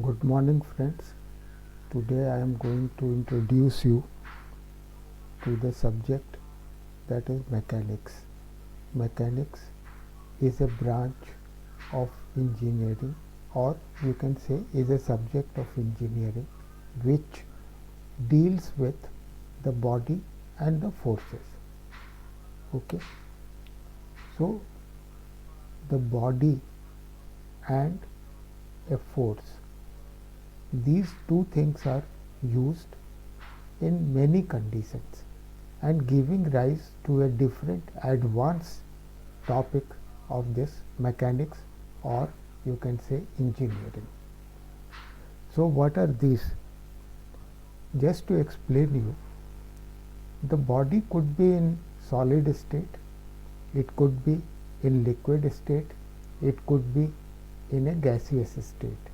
Good morning, friends. Today I am going to introduce you to the subject that is mechanics. Mechanics is a branch of engineering, or you can say is a subject of engineering which deals with the body and the forces. Okay. So the body and a force, these two things are used in many conditions and giving rise to a different advanced topic of this mechanics, or you can say engineering. So what are these? Just to explain you, the body could be in solid state, it could be in liquid state, it could be in a gaseous state.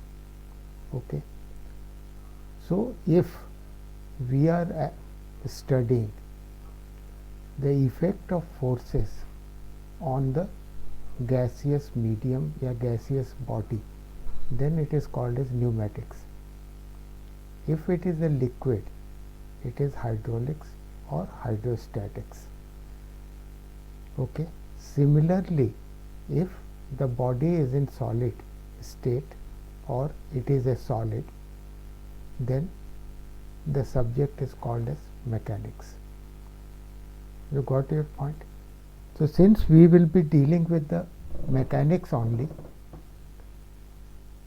Okay. So if we are studying the effect of forces on the gaseous medium or gaseous body, then it is called as pneumatics. If it is a liquid, it is hydraulics or hydrostatics. Okay. Similarly, if the body is in solid state or it is a solid, then the subject is called as mechanics. You got your point? So since we will be dealing with the mechanics only,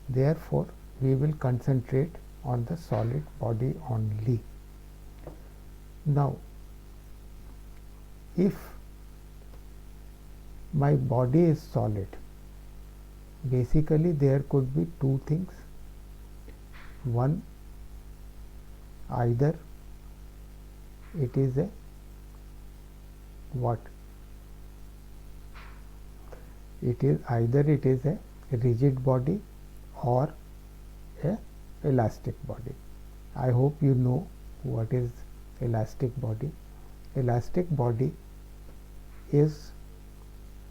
therefore we will concentrate on the solid body only. Now, if my body is solid, basically there could be two things. One, either it is a what? It is either it is a rigid body or a elastic body. I hope you know what is elastic body. Elastic body is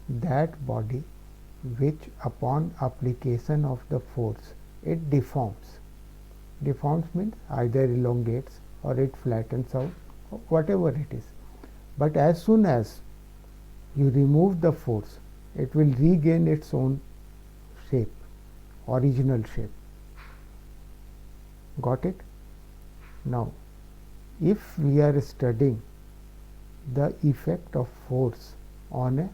that body which upon application of the force it deforms. Deforms means either elongates or it flattens out, or whatever it is. But as soon as you remove the force, it will regain its own shape, original shape. Got it? Now, if we are studying the effect of force on a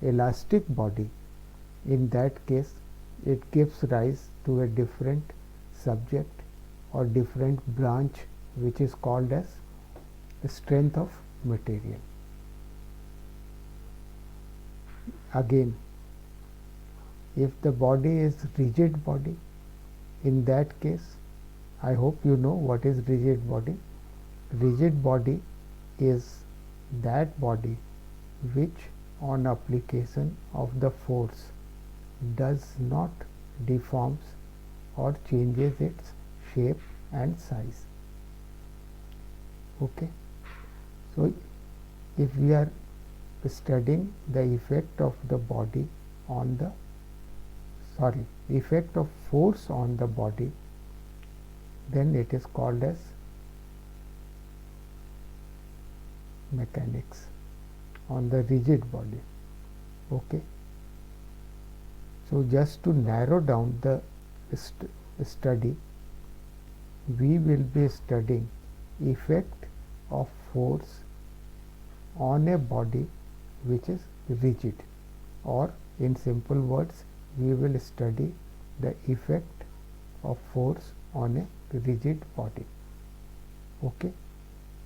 elastic body, in that case it gives rise to a different subject or different branch which is called as strength of material. Again, if the body is rigid body, in that case I hope you know what is rigid body. Rigid body is that body which on application of the force does not deforms or changes its shape and size. Okay. So if we are studying the effect of the body on the effect of force on the body, then it is called as mechanics on the rigid body. Okay. So just to narrow down the study, we will be studying effect of force on a body which is rigid, or in simple words we will study the effect of force on a rigid body. Okay.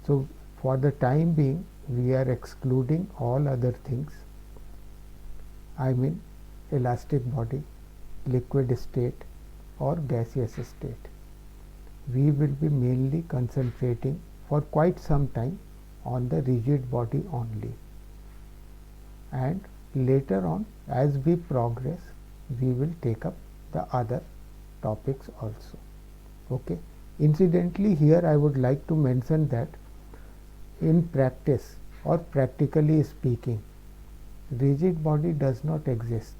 So for the time being we are excluding all other things, I mean elastic body, liquid state or gaseous state. We will be mainly concentrating for quite some time on the rigid body only, and later on as we progress we will take up the other topics also. Okay. Incidentally, here I would like to mention that in practice or practically speaking, rigid body does not exist.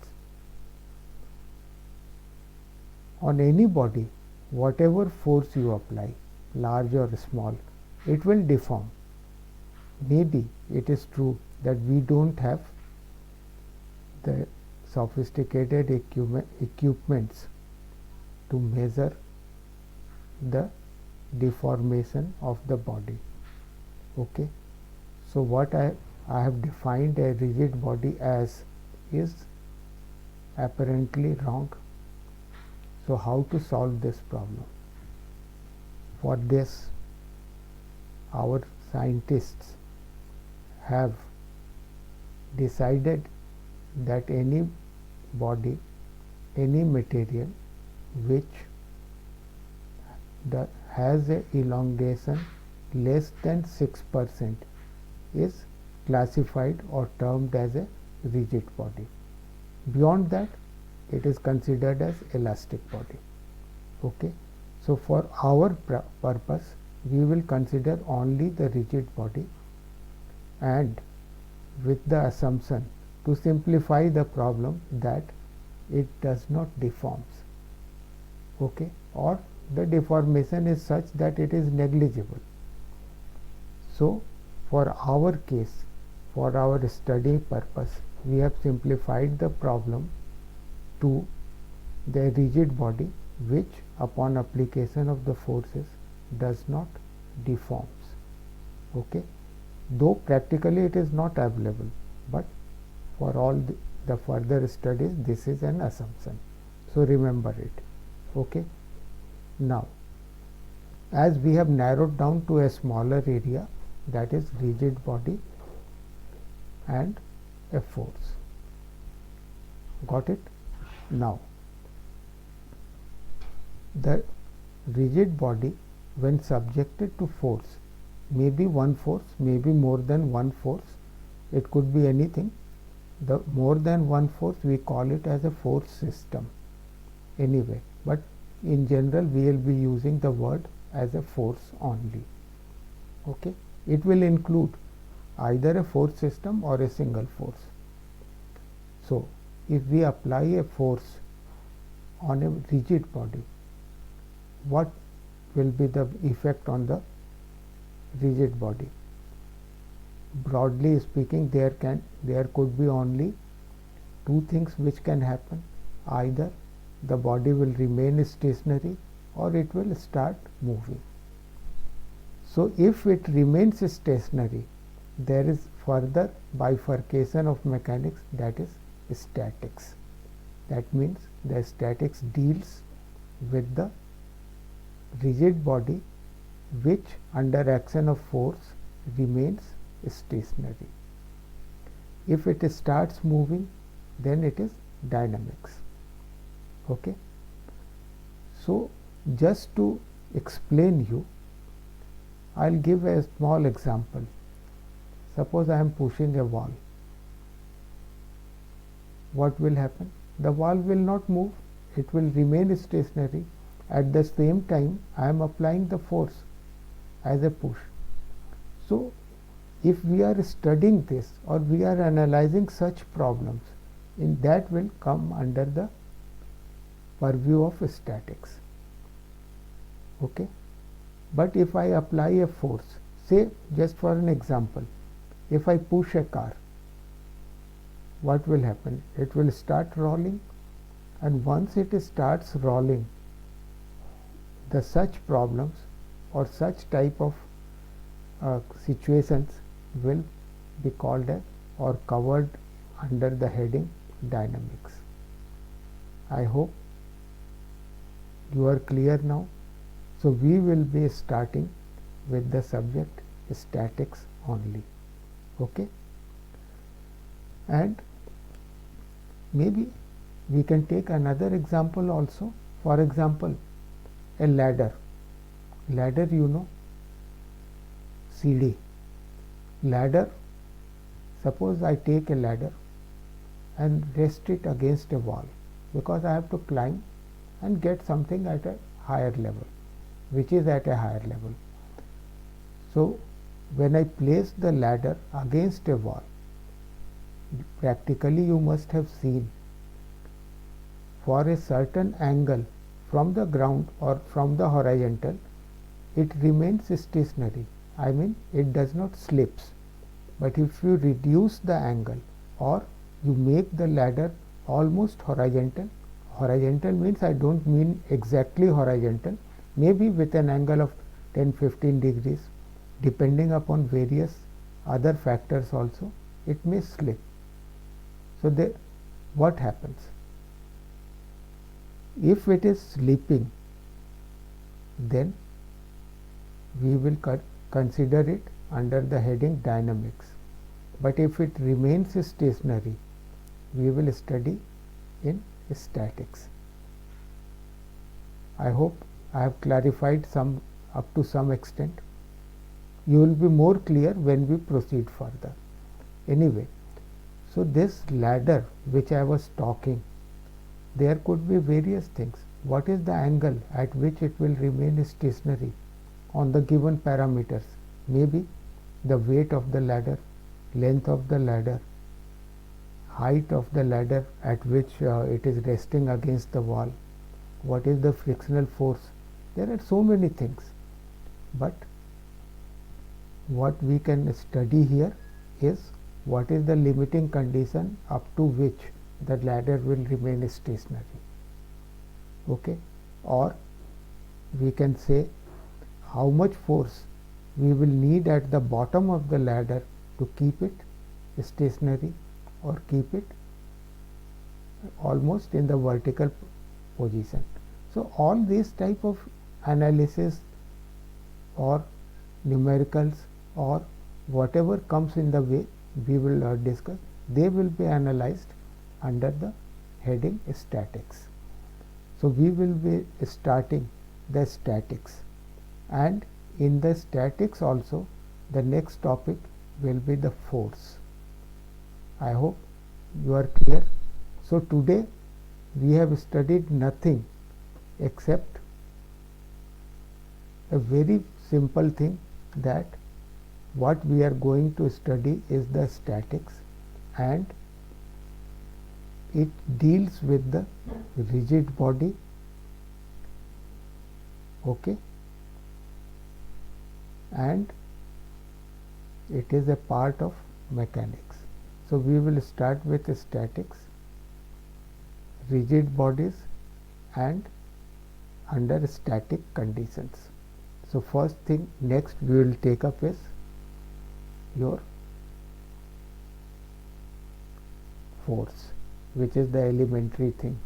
On any body whatever force you apply, large or small, it will deform. Maybe it is true that we don't have the sophisticated equipments to measure the deformation of the body. Okay. So what I have defined a rigid body as is apparently wrong. So how to solve this problem? For this, our scientists have decided that any body, any material which has a elongation less than 6% is classified or termed as a rigid body. Beyond that, it is considered as elastic body. Okay. So for our purpose, we will consider only the rigid body, and with the assumption to simplify the problem that it does not deforms. Okay. Or the deformation is such that it is negligible. So for our case, for our study purpose, we have simplified the problem to the rigid body which upon application of the forces does not deforms. Okay. Though practically it is not available, but for all the further studies this is an assumption. So remember it. Okay. Now, as we have narrowed down to a smaller area, that is rigid body and a force. Got it? Now, the rigid body when subjected to force, maybe one force, maybe more than one force, it could be anything. The more than one force, we call it as a force system anyway, but in general we will be using the word as a force only. Okay. It will include either a force system or a single force. So if we apply a force on a rigid body, what will be the effect on the rigid body? Broadly speaking, there could be only two things which can happen. Either the body will remain stationary or it will start moving. So if it remains stationary, there is further bifurcation of mechanics, that is statics. That means the statics deals with the rigid body which under action of force remains stationary. If it starts moving, then it is dynamics. Okay. So just to explain you, I will give a small example. Suppose I am pushing a wall. What will happen? The wall will not move, it will remain stationary. At the same time, I am applying the force as a push. So if we are studying this or we are analyzing such problems, in that will come under the purview of statics. Okay. But if I apply a force, say just for an example, if I push a car, what will happen? It will start rolling, and once it starts rolling, the such problems or such type of situations will be called as or covered under the heading dynamics. I hope you are clear now. So we will be starting with the subject statics only. Okay. And maybe we can take another example also. For example, a ladder. Ladder, you know, CD. Ladder, suppose I take a ladder and rest it against a wall, because I have to climb and get something at a higher level, which is at a higher level. So when I place the ladder against a wall, practically you must have seen, for a certain angle from the ground or from the horizontal, it remains stationary. I mean, it does not slips. But if you reduce the angle or you make the ladder almost horizontal, horizontal means I don't mean exactly horizontal, maybe with an angle of 10-15 degrees, depending upon various other factors also, it may slip. So, what happens? If it is slipping, then we will consider it under the heading dynamics. But if it remains stationary, we will study in statics. I hope I have clarified some up to some extent. You will be more clear when we proceed further. Anyway, so this ladder which I was talking, there could be various things. What is the angle at which it will remain stationary on the given parameters? Maybe the weight of the ladder, length of the ladder, height of the ladder at which it is resting against the wall, what is the frictional force. There are so many things, but what we can study here is what is the limiting condition up to which the ladder will remain stationary. Okay, or we can say how much force we will need at the bottom of the ladder to keep it stationary or keep it almost in the vertical position. So, all these type of analysis or numericals or whatever comes in the way we will discuss, they will be analyzed under the heading statics. So, we will be starting the statics, and in the statics also the next topic will be the force. I hope you are clear. So, today we have studied nothing except a very simple thing, that what we are going to study is the statics, and it deals with the rigid body, okay, and it is a part of mechanics. So, we will start with statics, rigid bodies and under static conditions. So, first thing next we will take up is your force, which is the elementary thing.